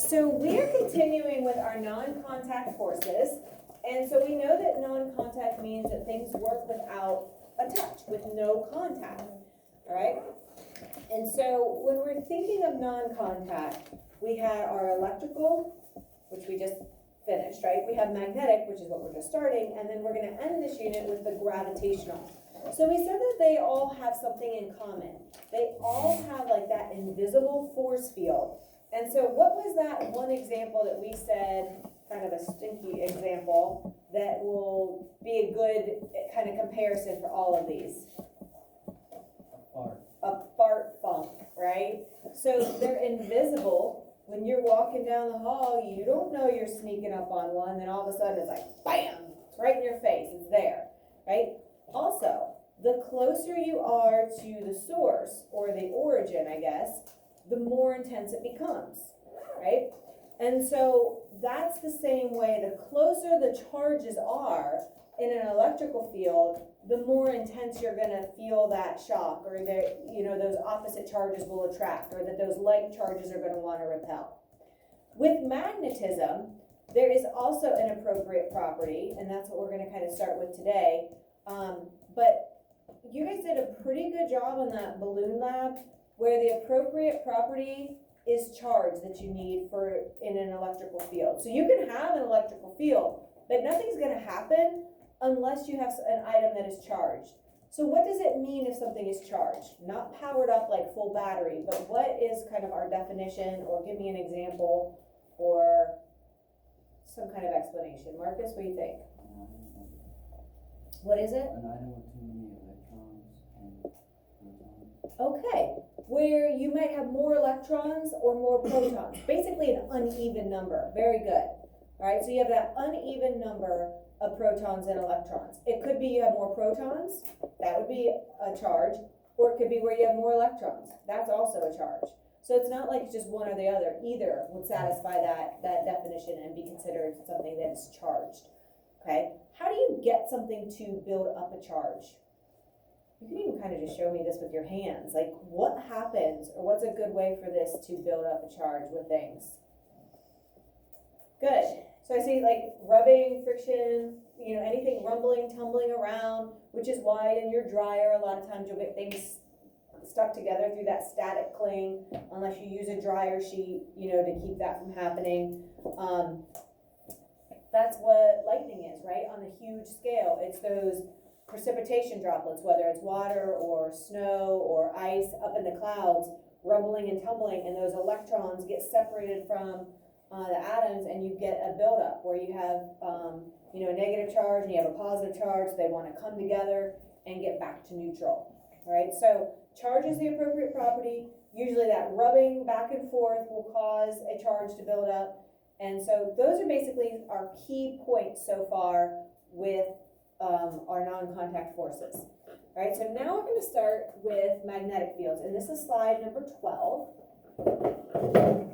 So we're continuing with our non-contact forces, and so we know that non-contact means that things work without a touch, with no contact, all right? And so when we're thinking of non-contact, we had our electrical, which we just finished, right? We have magnetic, which is what we're just starting, and then we're gonna end this unit with the gravitational. So we said that they all have something in common. They all have like that invisible force field. And so what was that one example that we said, kind of a stinky example, that will be a good kind of comparison for all of these? A fart funk, right? So they're invisible. When you're walking down the hall, you don't know you're sneaking up on one, then all of a sudden it's like, bam, it's right in your face, it's there, right? Also, the closer you are to the source, or the origin, I guess, the more intense it becomes, right? And so that's the same way. The closer the charges are in an electrical field, the more intense you're gonna feel that shock, or that, you know, those opposite charges will attract, or that those like charges are gonna wanna repel. With magnetism, there is also an appropriate property, and that's what we're gonna kind of start with today. But you guys did a pretty good job on that balloon lab, where the appropriate property is charge that you need for in an electrical field. So you can have an electrical field, but nothing's gonna happen unless you have an item that is charged. So what does it mean if something is charged? Not powered up like full battery, but what is kind of our definition, or give me an example, or some kind of explanation. Marcus, what do you think? What is it? An item with too many electrons and protons. Okay, where you might have more electrons or more protons. Basically an uneven number. Very good. All right, so you have that uneven number of protons and electrons. It could be you have more protons, that would be a charge, or it could be where you have more electrons. That's also a charge. So it's not like it's just one or the other. Either would satisfy that definition and be considered something that is charged. Okay, how do you get something to build up a charge? You can even kind of just show me this with your hands. Like, what happens, or what's a good way for this to build up a charge with things? Good. So I see like rubbing, friction, you know, anything rumbling, tumbling around, which is why in your dryer, a lot of times you'll get things stuck together through that static cling, unless you use a dryer sheet, you know, to keep that from happening. That's what lightning is, right? On a huge scale, it's those precipitation droplets, whether it's water or snow or ice up in the clouds, rumbling and tumbling, and those electrons get separated from the atoms, and you get a buildup where you have, you know, a negative charge and you have a positive charge. They want to come together and get back to neutral. All right, so charge is the appropriate property. Usually that rubbing back and forth will cause a charge to build up. And so those are basically our key points so far with our non-contact forces. All right, so now we're going to start with magnetic fields, and this is slide number 12.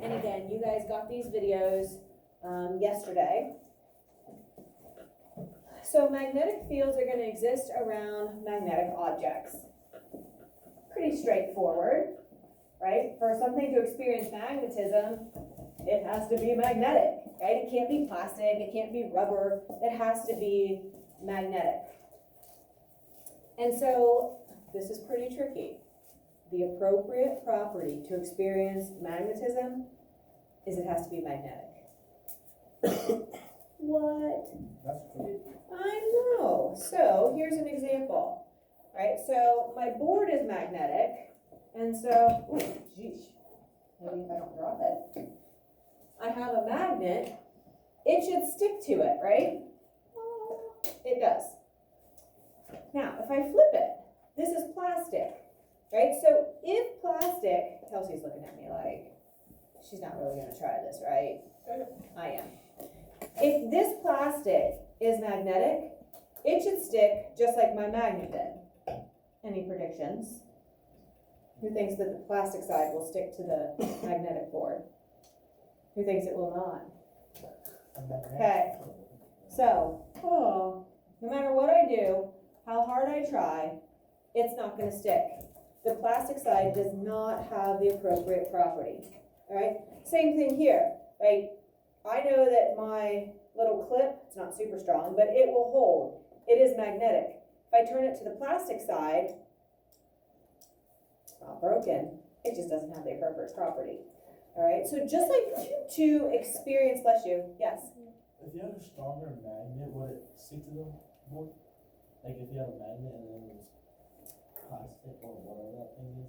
And again, you guys got these videos yesterday. So magnetic fields are going to exist around magnetic objects. Pretty straightforward, right? For something to experience magnetism, it has to be magnetic, right? It can't be plastic, it can't be rubber, it has to be magnetic. And so this is pretty tricky. The appropriate property to experience magnetism is it has to be magnetic. What? That's cool. I know. So here's an example. All right, so my board is magnetic, and so, ooh, geez, maybe if I don't drop it. I have a magnet, it should stick to it, right? It does. Now, if I flip it, this is plastic, right? So if plastic, Kelsey's looking at me like, she's not really gonna try this, right? I am. If this plastic is magnetic, it should stick just like my magnet did. Any predictions? Who thinks that the plastic side will stick to the magnetic board? Who thinks it will not? Okay, so, no matter what I do, how hard I try, it's not going to stick. The plastic side does not have the appropriate property. All right, same thing here. right? I know that my little clip, it's not super strong, but it will hold. It is magnetic. If I turn it to the plastic side, it's not broken. It just doesn't have the appropriate property. All right, so just like to experience, bless you, yes. If you had a stronger magnet, would it stick to the board? Like if you had a magnet and then it was plastic or whatever that thing is?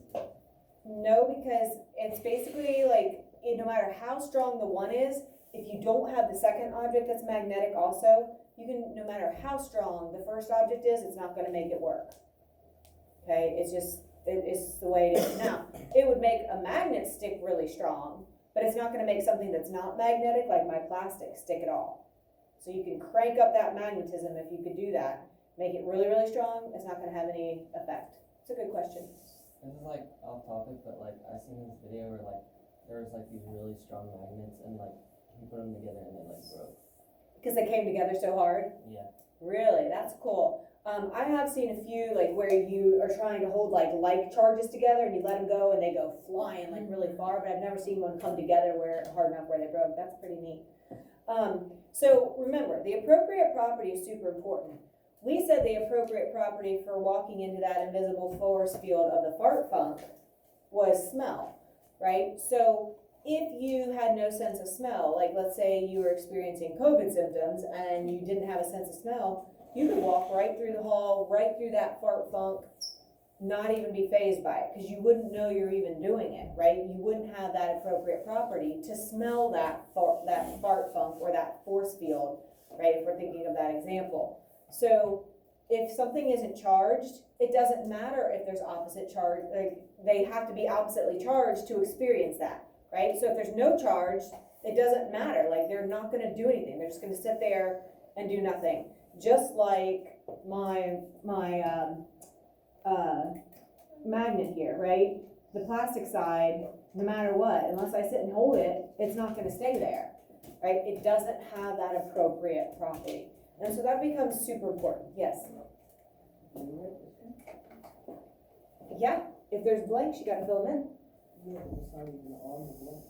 No, because it's basically like, no matter how strong the one is, if you don't have the second object that's magnetic also, you can, no matter how strong the first object is, it's not gonna make it work. Okay, it's just, it's the way it is. Now, it would make a magnet stick really strong, but it's not gonna make something that's not magnetic, like my plastic, stick at all. So you can crank up that magnetism if you could do that, make it really, really strong, it's not gonna have any effect. It's a good question. This is like off topic, but like I seen this video where like there was like these really strong magnets and like he put them together and they like broke. Because they came together so hard? Yeah. Really, that's cool. I have seen a few like where you are trying to hold like charges together and you let them go and they go flying like really far, but I've never seen one come together where hard enough where they broke. That's pretty neat. So remember, the appropriate property is super important. We said the appropriate property for walking into that invisible force field of the fart funk was smell, right? So if you had no sense of smell, like let's say you were experiencing COVID symptoms and you didn't have a sense of smell, you could walk right through the hall, right through that fart funk, not even be fazed by it, because you wouldn't know you're even doing it, right? You wouldn't have that appropriate property to smell that fart funk or that force field, right? If we're thinking of that example. So if something isn't charged, it doesn't matter if there's opposite charge, like they have to be oppositely charged to experience that, right? So if there's no charge, it doesn't matter, like they're not gonna do anything, they're just gonna sit there and do nothing. Just like my magnet here, right? The plastic side, no matter what, unless I sit and hold it, it's not gonna stay there, right? It doesn't have that appropriate property. And so that becomes super important, yes. Yeah, if there's blanks, you gotta fill them in. Yeah, it's not even on the blank.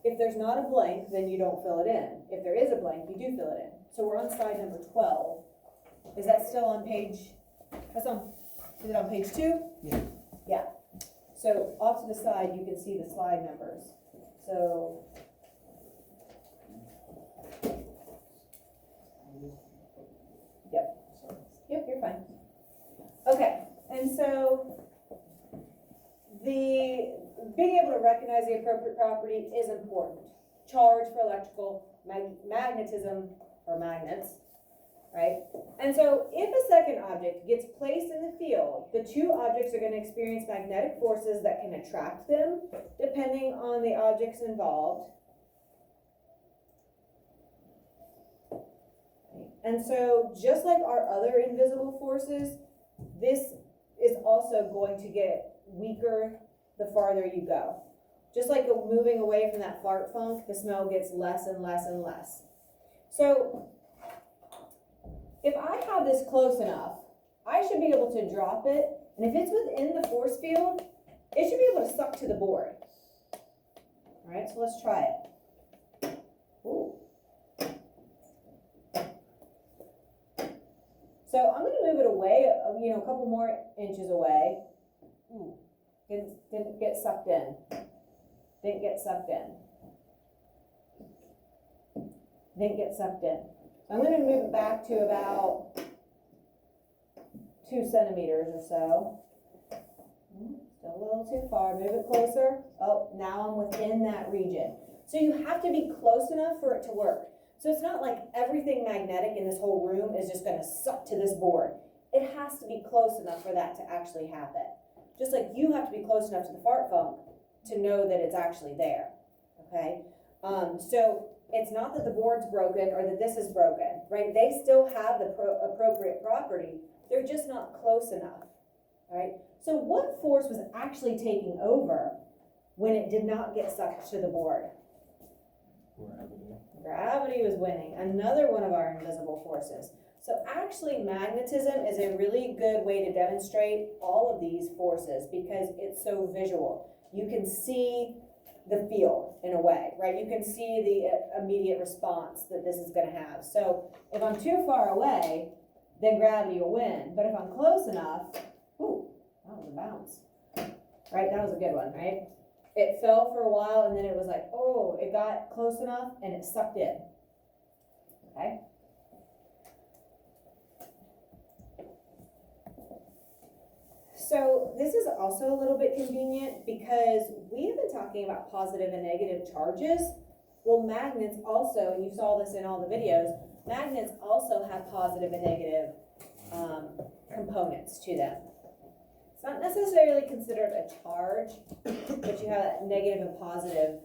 If there's not a blank, then you don't fill it in. If there is a blank, you do fill it in. So we're on slide number 12. Is that still on page, is it on page 2? Yeah. Yeah. So off to the side, you can see the slide numbers. So, yep, you're fine. Okay, and so being able to recognize the appropriate property is important. Charge for electrical, magnetism or magnets, right? And so if a second object gets placed in the field, the two objects are going to experience magnetic forces that can attract them depending on the objects involved. And so just like our other invisible forces, this is also going to get weaker the farther you go. Just like moving away from that fart funk, the smell gets less and less and less. So if I have this close enough, I should be able to drop it, and if it's within the force field, it should be able to suck to the board. All right, so let's try it. Ooh. So I'm going to move it away, a couple more inches away. Ooh. Didn't get sucked in. Didn't get sucked in. Didn't get sucked in. So I'm going to move it back to about 2 centimeters or so. Still a little too far. Move it closer. Oh, now I'm within that region. So you have to be close enough for it to work. So it's not like everything magnetic in this whole room is just going to suck to this board. It has to be close enough for that to actually happen. Just like you have to be close enough to the fart funk to know that it's actually there, okay? So it's not that the board's broken or that this is broken, right? They still have the appropriate property. They're just not close enough, right? So what force was actually taking over when it did not get sucked to the board? Gravity was winning, another one of our invisible forces. So actually magnetism is a really good way to demonstrate all of these forces because it's so visual. You can see the field in a way, right? You can see the immediate response that this is gonna have. So if I'm too far away, then gravity will win. But if I'm close enough, ooh, that was a bounce. Right, that was a good one, right? It fell for a while and then it was like, oh, it got close enough and it sucked in. Okay? So this is also a little bit convenient because we have been talking about positive and negative charges. Well, magnets also, and you saw this in all the videos, magnets also have positive and negative components to them. It's not necessarily considered a charge, but you have that negative and positive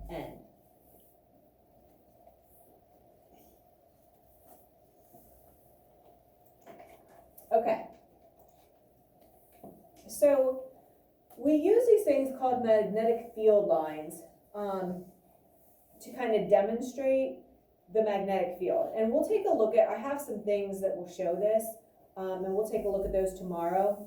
end. Okay. So we use these things called magnetic field lines to kind of demonstrate the magnetic field. And we'll take a look at, I have some things that will show this, and we'll take a look at those tomorrow.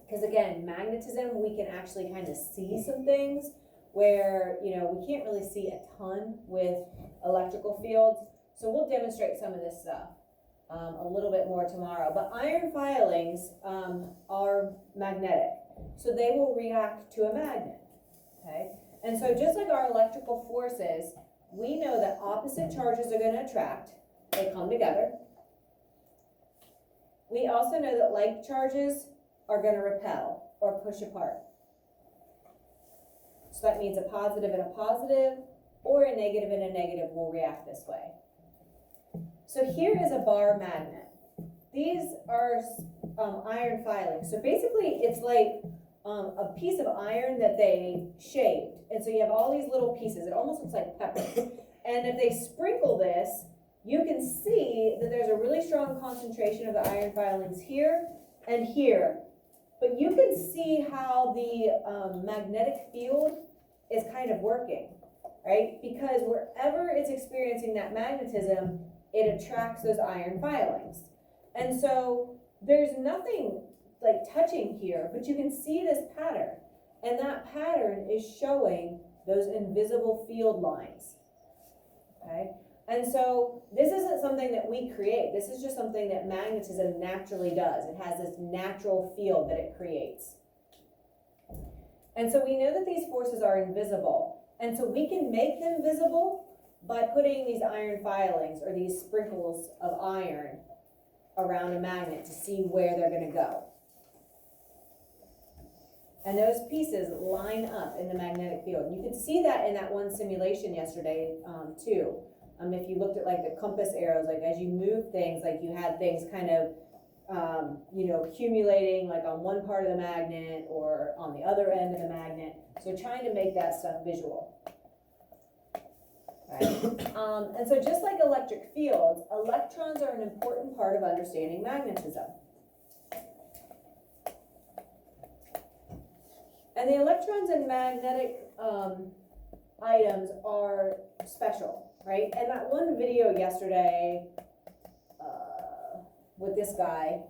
Because again, magnetism, we can actually kind of see some things where, you know, we can't really see a ton with electrical fields. So we'll demonstrate some of this stuff a little bit more tomorrow. But iron filings are magnetic. So they will react to a magnet, okay? And so just like our electrical forces, we know that opposite charges are going to attract. They come together. We also know that like charges are going to repel or push apart. So that means a positive and a positive, or a negative and a negative will react this way. So here is a bar magnet. These are iron filings. So basically it's like a piece of iron that they shaved. And so you have all these little pieces. It almost looks like pepper. And if they sprinkle this, you can see that there's a really strong concentration of the iron filings here and here. But you can see how the magnetic field is kind of working, right? Because wherever it's experiencing that magnetism, it attracts those iron filings. And so there's nothing like touching here, but you can see this pattern. And that pattern is showing those invisible field lines, okay? And so this isn't something that we create. This is just something that magnetism naturally does. It has this natural field that it creates. And so we know that these forces are invisible. And so we can make them visible by putting these iron filings or these sprinkles of iron around a magnet to see where they're going to go. And those pieces line up in the magnetic field. You could see that in that one simulation yesterday too. If you looked at like the compass arrows, like as you move things, like you had things kind of, accumulating like on one part of the magnet or on the other end of the magnet. So trying to make that stuff visual. Okay. And so just like electric fields, electrons are an important part of understanding magnetism. And the electrons in magnetic items are special, right? And that one video yesterday with this guy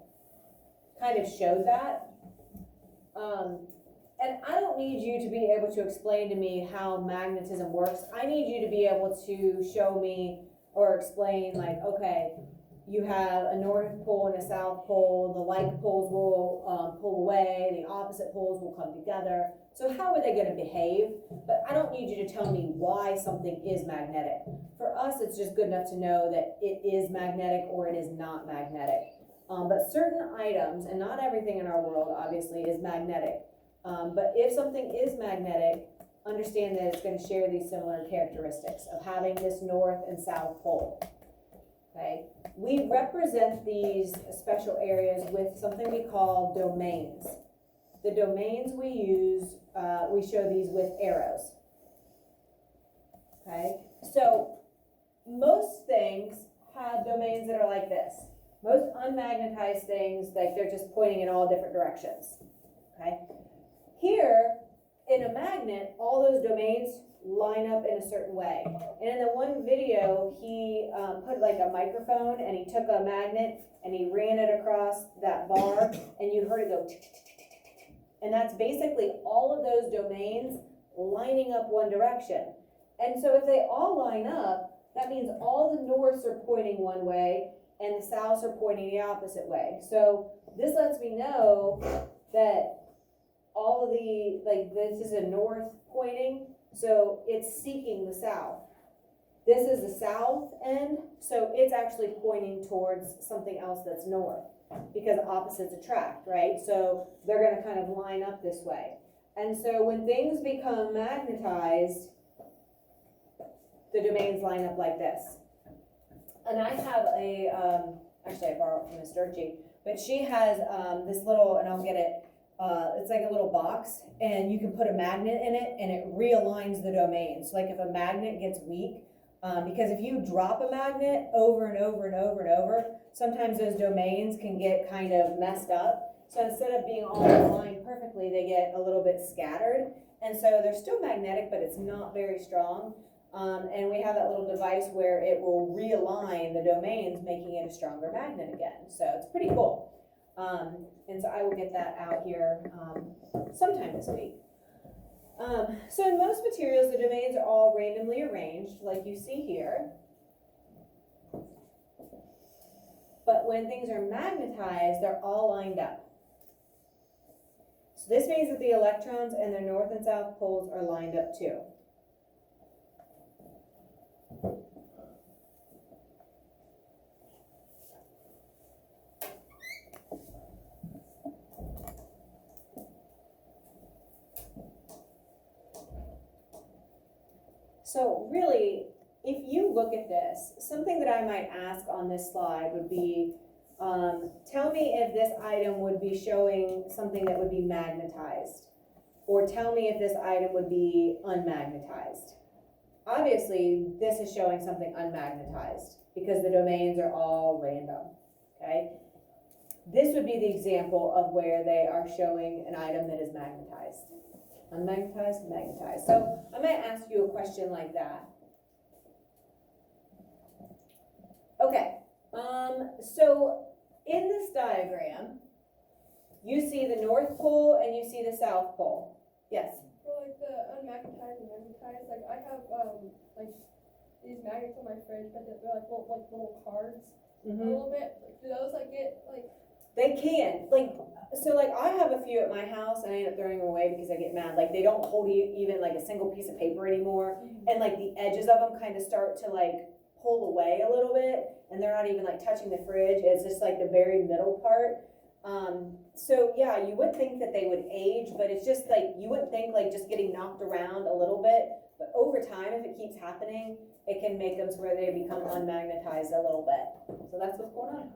kind of showed that. And I don't need you to be able to explain to me how magnetism works. I need you to be able to show me or explain like, okay, you have a north pole and a south pole, the like poles will pull away, the opposite poles will come together. So how are they going to behave? But I don't need you to tell me why something is magnetic. For us, it's just good enough to know that it is magnetic or it is not magnetic. But certain items, and not everything in our world obviously is magnetic, but if something is magnetic, understand that it's going to share these similar characteristics of having this north and south pole. Okay, we represent these special areas with something we call domains. The domains we use, we show these with arrows. Okay, so most things have domains that are like this. Most unmagnetized things, like they're just pointing in all different directions. Okay, here in a magnet, all those domains line up in a certain way. And in the one video, he put like a microphone and he took a magnet and he ran it across that bar and you heard it go tick, tick, tick, tick, tick. And that's basically all of those domains lining up one direction. And so if they all line up, that means all the norths are pointing one way and the souths are pointing the opposite way. So this lets me know that all of the, like, this is a north pointing, so it's seeking the south. This is the south end, so it's actually pointing towards something else that's north, because opposites attract, right? So they're gonna kind of line up this way. And so when things become magnetized, the domains line up like this. And I have actually I borrowed it from Miss Durkee, but she has this little, and I'll get it, it's like a little box, and you can put a magnet in it, and it realigns the domains. So like if a magnet gets weak, because if you drop a magnet over and over and over and over, sometimes those domains can get kind of messed up. So instead of being all aligned perfectly, they get a little bit scattered. And so they're still magnetic, but it's not very strong. And we have that little device where it will realign the domains, making it a stronger magnet again. So it's pretty cool. And so I will get that out here sometime this week. So in most materials, the domains are all randomly arranged, like you see here. But when things are magnetized, they're all lined up. So this means that the electrons and their north and south poles are lined up too. So really, if you look at this, something that I might ask on this slide would be, tell me if this item would be showing something that would be magnetized, or tell me if this item would be unmagnetized. Obviously, this is showing something unmagnetized because the domains are all random, okay? This would be the example of where they are showing an item that is magnetized. Unmagnetized, magnetized. So I might ask you a question like that. Okay, so in this diagram, you see the North Pole and you see the South Pole. Yes? For like the unmagnetized and magnetized, like I have like these magnets on my fridge, but they're like little cards a little bit. Like, do those like get like? They can, like I have a few at my house and I end up throwing them away because I get mad. Like they don't hold even like a single piece of paper anymore, and like the edges of them kind of start to like pull away a little bit, and they're not even like touching the fridge. It's just like the very middle part. So yeah, you would think that they would age, but it's just like, you wouldn't think like just getting knocked around a little bit, but over time, if it keeps happening, it can make them to where they become unmagnetized a little bit. So that's what's going on.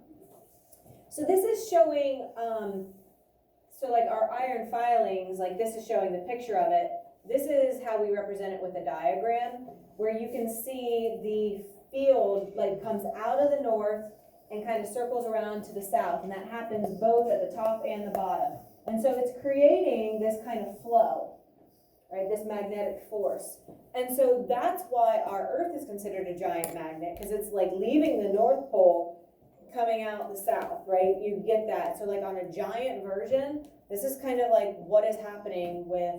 So this is showing, so like our iron filings, like this is showing the picture of it. This is how we represent it with a diagram, where you can see the field like comes out of the north and kind of circles around to the south, and that happens both at the top and the bottom. And so it's creating this kind of flow, right, this magnetic force. And so that's why our Earth is considered a giant magnet, because it's like leaving the North Pole, coming out the south, right? You get that. So like on a giant version, this is kind of like what is happening with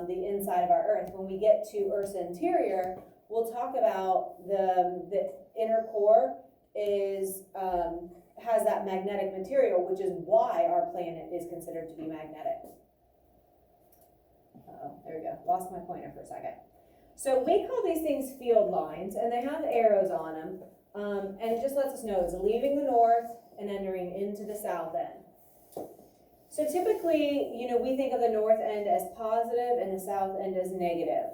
the inside of our Earth. When we get to Earth's interior, we'll talk about the inner core is has that magnetic material, which is why our planet is considered to be magnetic. There we go. Lost my pointer for a second. So we call these things field lines, and they have arrows on them, and it just lets us know it's leaving the north and entering into the south end. So typically, we think of the north end as positive and the south end as negative.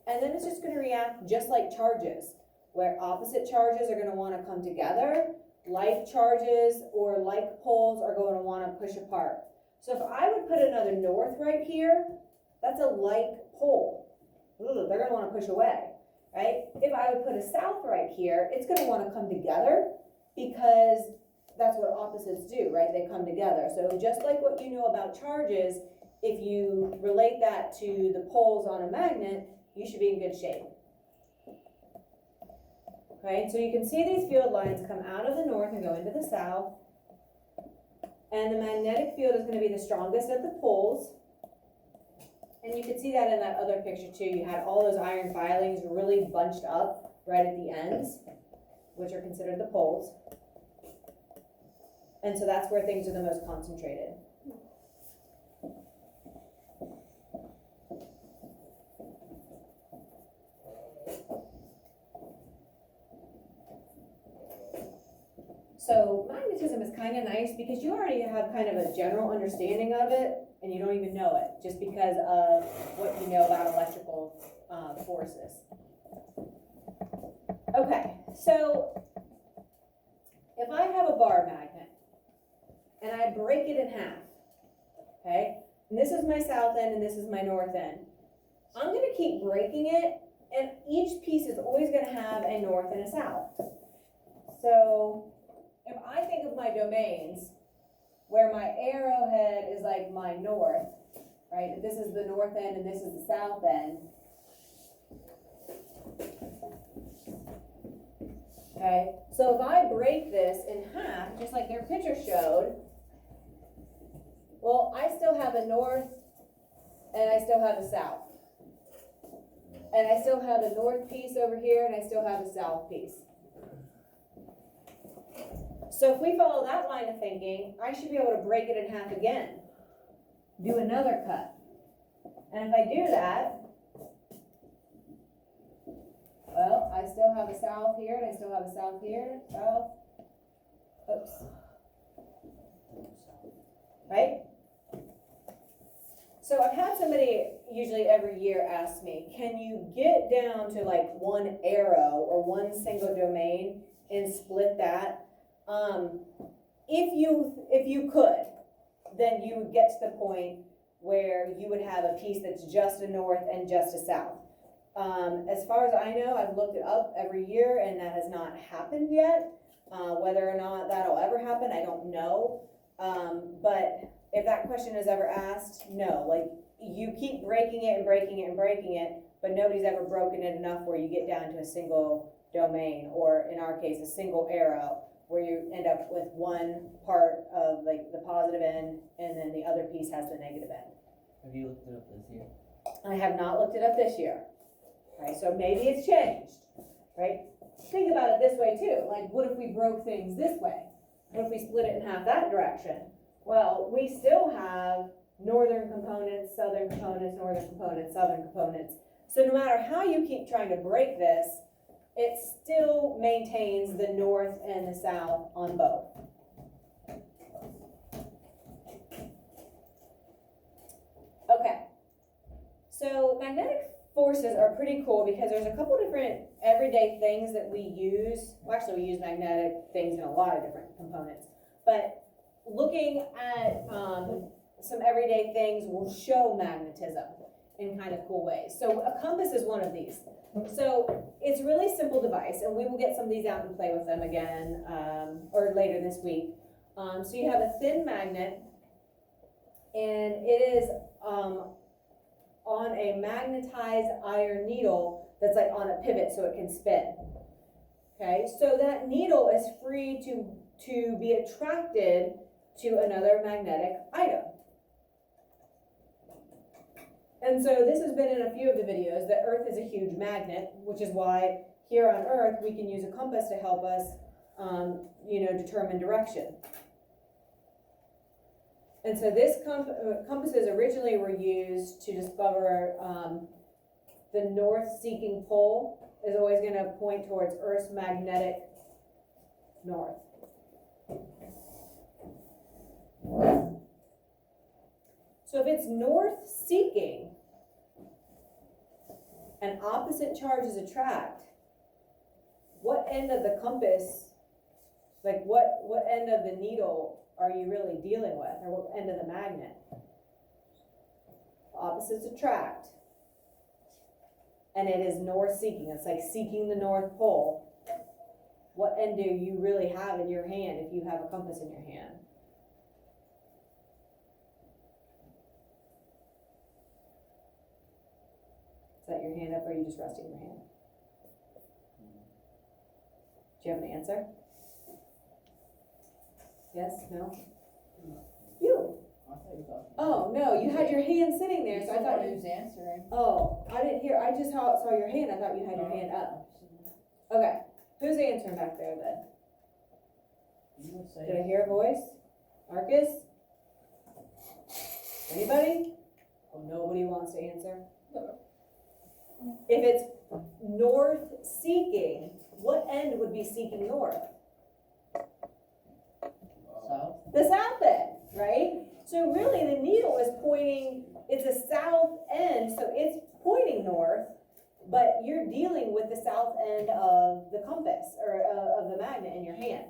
And then it's just going to react just like charges, where opposite charges are going to want to come together, like charges or like poles are going to want to push apart. So if I would put another north right here, that's a like pole. Ooh, they're going to want to push away, right? If I would put a south right here, it's going to want to come together because that's what opposites do, right? They come together. So just like what you know about charges, if you relate that to the poles on a magnet, you should be in good shape. Okay, so you can see these field lines come out of the north and go into the south. And the magnetic field is going to be the strongest at the poles. And you could see that in that other picture too. You had all those iron filings really bunched up right at the ends, which are considered the poles. And so that's where things are the most concentrated. So magnetism is kind of nice because you already have kind of a general understanding of it and you don't even know it just because of what you know about electrical forces. Okay, so if I have a bar magnet and I break it in half, okay, and this is my south end and this is my north end, I'm going to keep breaking it and each piece is always going to have a north and a south. So if I think of my domains, where my arrowhead is like my north, right? This is the north end and this is the south end. Okay, so if I break this in half, just like their picture showed, well, I still have a north and I still have a south. And I still have a north piece over here and I still have a south piece. So if we follow that line of thinking, I should be able to break it in half again. Do another cut. And if I do that, well, I still have a south here and I still have a south here, south, oops. Right? So I've had somebody usually every year ask me, can you get down to like one arrow or one single domain and split that? If you could, then you would get to the point where you would have a piece that's just a north and just a south. As far as I know, I've looked it up every year and that has not happened yet. Whether or not that'll ever happen, I don't know. But if that question is ever asked, no, like you keep breaking it and breaking it and breaking it, but nobody's ever broken it enough where you get down to a single domain, or in our case, a single arrow, where you end up with one part of like the positive end and then the other piece has the negative end. Have you looked it up this year? I have not looked it up this year. Right, so maybe it's changed, right? Think about it this way too, like what if we broke things this way? What if we split it in half that direction? Well, we still have northern components, southern components, northern components, southern components. So no matter how you keep trying to break this, it still maintains the north and the south on both. Okay, so magnetic forces are pretty cool because there's a couple different everyday things that we use. Well, actually, we use magnetic things in a lot of different components. But looking at some everyday things will show magnetism in kind of cool ways. So a compass is one of these. So it's a really simple device, and we will get some of these out and play with them again or later this week. So you have a thin magnet, and it is on a magnetized iron needle that's like on a pivot so it can spin. Okay, so that needle is free to be attracted to another magnetic item. And so this has been in a few of the videos that Earth is a huge magnet, which is why here on Earth we can use a compass to help us, determine direction. And so this compasses originally were used to discover the north-seeking pole is always going to point towards Earth's magnetic north. So if it's north-seeking and opposite charges attract, what end of the compass, like what end of the needle are you really dealing with, or what end of the magnet? Opposites attract, and it is north-seeking. It's like seeking the North Pole. What end do you really have in your hand if you have a compass in your hand? Is that your hand up, or are you just resting your hand? Do you have an answer? Yes? No? You? I thought you were talking. Oh, no, you had your hand sitting there, so I thought you, Who's answering? oh, I didn't hear, I just saw your hand, I thought you had your hand up. Okay, who's answering back there then? You would Did I say, hear a voice? Marcus? Anybody? Oh, nobody wants to answer? No. If it's north seeking, what end would be seeking north? south, The south end, right? So really the needle is pointing, it's a south end, so it's pointing north, but you're dealing with the south end of the compass or of the magnet in your hand.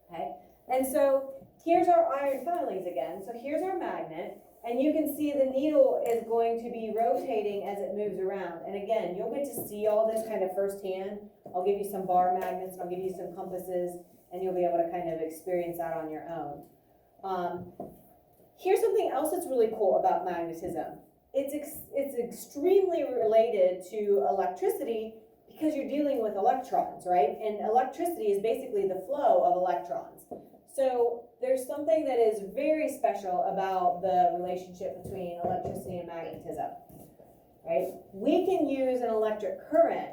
Okay, and so here's our iron filings again. So here's our magnet, and you can see the needle is going to be rotating as it moves around. And again, you'll get to see all this kind of firsthand. I'll give you some bar magnets, and I'll give you some compasses, and you'll be able to kind of experience that on your own. Here's something else that's really cool about magnetism. It's extremely related to electricity because you're dealing with electrons, right? And electricity is basically the flow of electrons. So there's something that is very special about the relationship between electricity and magnetism, right? We can use an electric current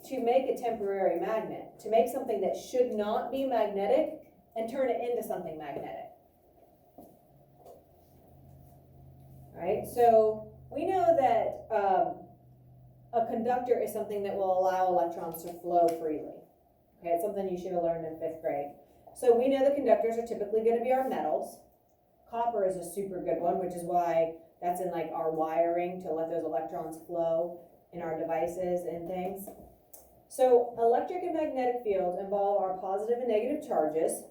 to make a temporary magnet, to make something that should not be magnetic and turn it into something magnetic. Right? So we know that a conductor is something that will allow electrons to flow freely. Okay, it's something you should have learned in 5th grade. So we know the conductors are typically going to be our metals. Copper is a super good one, which is why that's in like our wiring to let those electrons flow in our devices and things. So electric and magnetic fields involve our positive and negative charges.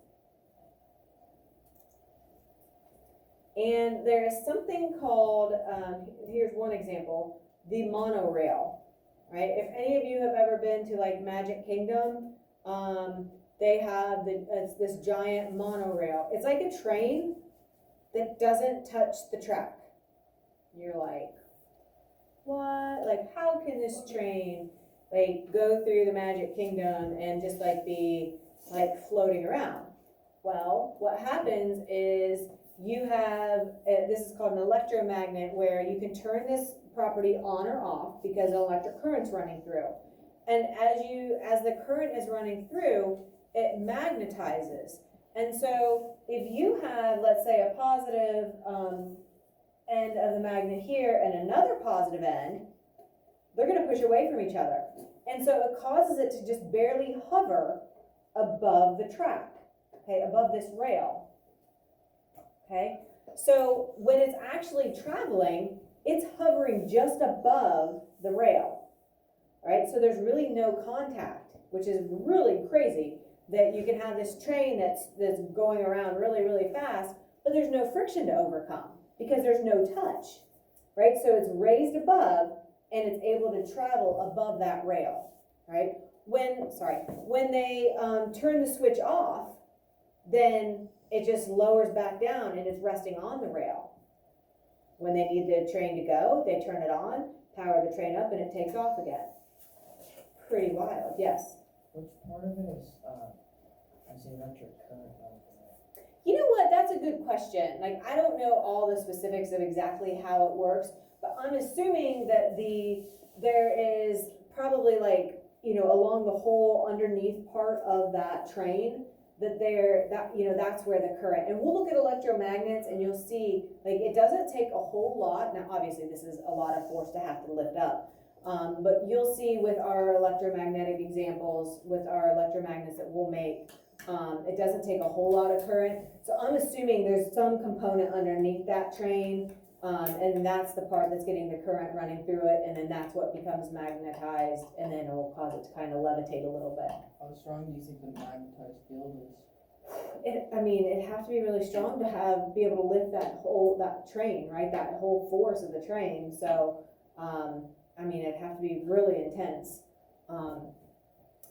And there is something called, here's one example, the monorail, right? If any of you have ever been to like Magic Kingdom, they have this giant monorail. It's like a train that doesn't touch the track. You're like, what? Like, how can this train like go through the Magic Kingdom and just like be like floating around? Well, what happens is you have, this is called an electromagnet, where you can turn this property on or off because an electric current's running through. And as the current is running through, it magnetizes. And so if you have, let's say, a positive end of the magnet here and another positive end, they're going to push away from each other. And so it causes it to just barely hover above the track, okay, above this rail. Okay, so when it's actually traveling, it's hovering just above the rail, right? So there's really no contact, which is really crazy that you can have this train that's going around really, really fast, but there's no friction to overcome because there's no touch, right? So it's raised above and it's able to travel above that rail, right? When they turn the switch off, then it just lowers back down and it's resting on the rail. When they need the train to go, they turn it on, power the train up, and it takes off again. Pretty wild, yes. which part of it is, I see electric current out there. You know what, that's a good question. Like, I don't know all the specifics of exactly how it works, but I'm assuming that there is probably like, you know, along the whole underneath part of that train, that's where the current, and we'll look at electromagnets and you'll see, like, it doesn't take a whole lot. Now, obviously this is a lot of force to have to lift up. But you'll see with our electromagnetic examples, with our electromagnets that we'll make, it doesn't take a whole lot of current. So I'm assuming there's some component underneath that train, and that's the part that's getting the current running through it, and then that's what becomes magnetized, and then it will cause it to kind of levitate a little bit. How strong do you think the magnetized field is? It'd have to be really strong to be able to lift that train, right? That whole force of the train. So, it'd have to be really intense.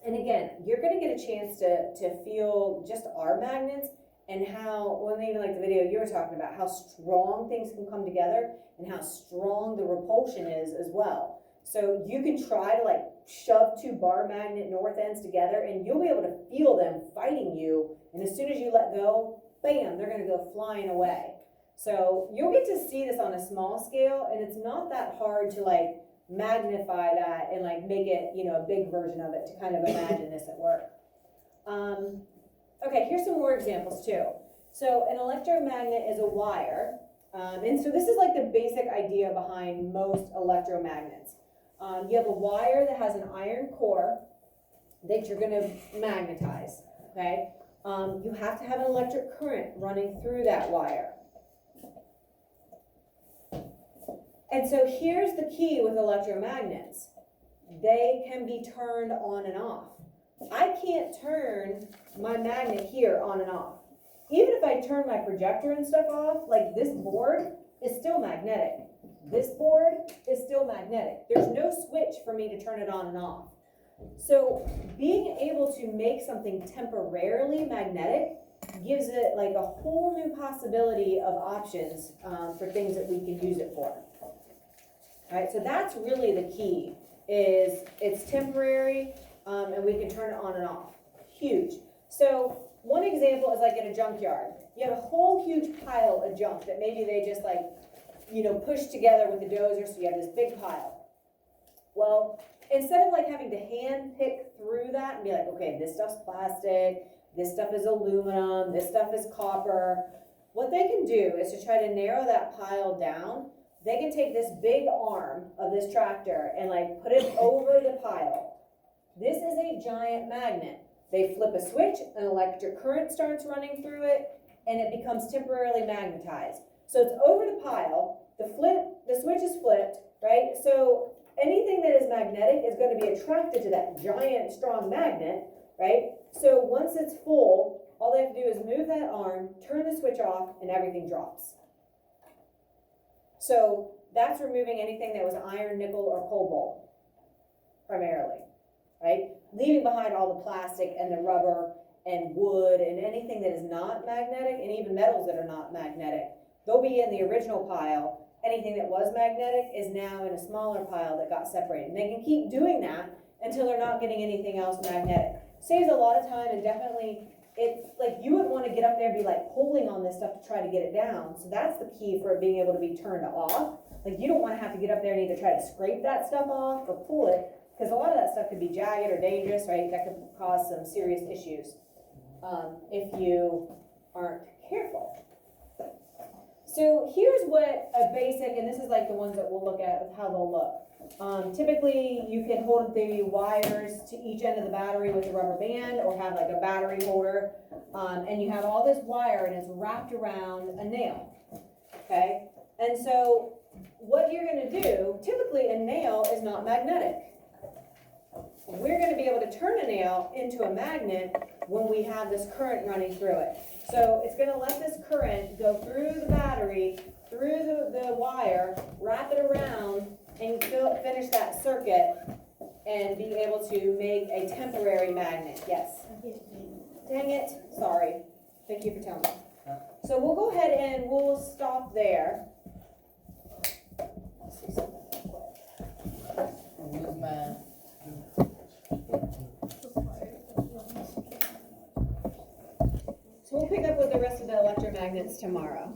And again, you're gonna get a chance to feel just our magnets and how, even like the video you were talking about, how strong things can come together and how strong the repulsion is as well. So you can try to like shove two bar magnet north ends together and you'll be able to feel them fighting you. And as soon as you let go, bam, they're gonna go flying away. So you'll get to see this on a small scale, and it's not that hard to like magnify that and like make it, you know, a big version of it to kind of imagine this at work. Okay, here's some more examples too. So an electromagnet is a wire, and so this is like the basic idea behind most electromagnets. You have a wire that has an iron core that you're gonna magnetize, okay? You have to have an electric current running through that wire. And so here's the key with electromagnets. They can be turned on and off. I can't turn my magnet here on and off. Even if I turn my projector and stuff off, like this board is still magnetic. This board is still magnetic. There's no switch for me to turn it on and off. So being able to make something temporarily magnetic gives it like a whole new possibility of options for things that we can use it for. All right, so that's really the key, is it's temporary and we can turn it on and off. Huge. So one example is like in a junkyard. You have a whole huge pile of junk that maybe they just like, you know, push together with the dozer, so you have this big pile. Well, instead of like having to hand pick through that and be like, okay, this stuff's plastic, this stuff is aluminum, this stuff is copper, what they can do is to try to narrow that pile down. They can take this big arm of this tractor and like put it over the pile. This is a giant magnet. They flip a switch, an electric current starts running through it, and it becomes temporarily magnetized. So it's over the pile, the switch is flipped, right? So anything that is magnetic is going to be attracted to that giant, strong magnet, right? So once it's full, all they have to do is move that arm, turn the switch off, and everything drops. So that's removing anything that was iron, nickel, or cobalt, primarily, right? Leaving behind all the plastic and the rubber and wood and anything that is not magnetic, and even metals that are not magnetic. They'll be in the original pile. Anything that was magnetic is now in a smaller pile that got separated. And they can keep doing that until they're not getting anything else magnetic. Saves a lot of time, and definitely, it's like you would want to get up there and be like pulling on this stuff to try to get it down. So that's the key for it being able to be turned off. Like you don't want to have to get up there and either try to scrape that stuff off or pull it, because a lot of that stuff could be jagged or dangerous, right? That could cause some serious issues if you aren't careful. So here's what a basic, and this is like the ones that we'll look at with how they'll look. Typically, you can hold the wires to each end of the battery with a rubber band, or have like a battery holder, and you have all this wire and it's wrapped around a nail, okay? And so what you're gonna do, typically a nail is not magnetic. We're gonna be able to turn a nail into a magnet when we have this current running through it. So it's gonna let this current go through the battery, through the wire, wrap it around, and finish that circuit and be able to make a temporary magnet. Yes? Dang it, sorry. Thank you for telling me. So we'll go ahead and we'll stop there. Let's see something real quick. Where's mine? So we'll pick up with the rest of the electromagnets tomorrow.